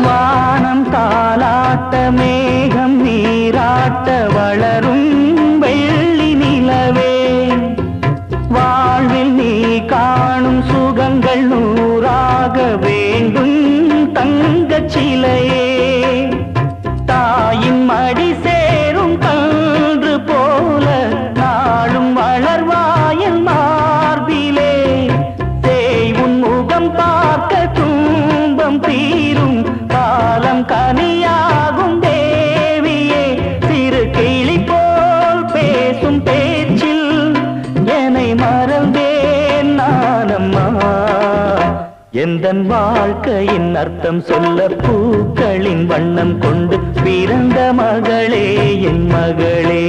வானம் தாலாட்ட மேகம் நீராட்ட வளரும் வெள்ளி நிலவே வாழ்வில் நீ காணும் சுகங்கள் நூறாக வேண்டும் தங்கச் சிலையே தாயின் மடி சேரும் கன்று போல நாளும் வளர்வாயன் மார்பிலே தேய் உன் முகம் பார்க்க துன்பம் தீரும் காலம் கனியாகும் தேவியே சிறு கிளி போல் பேசும் பேச்சில் என்னை மறந்தேன் நானம்மா எந்தன் வாழ்க்கையின் அர்த்தம் சொல்ல பூக்களின் வண்ணம் கொண்டு பிறந்த மகளே என் மகளே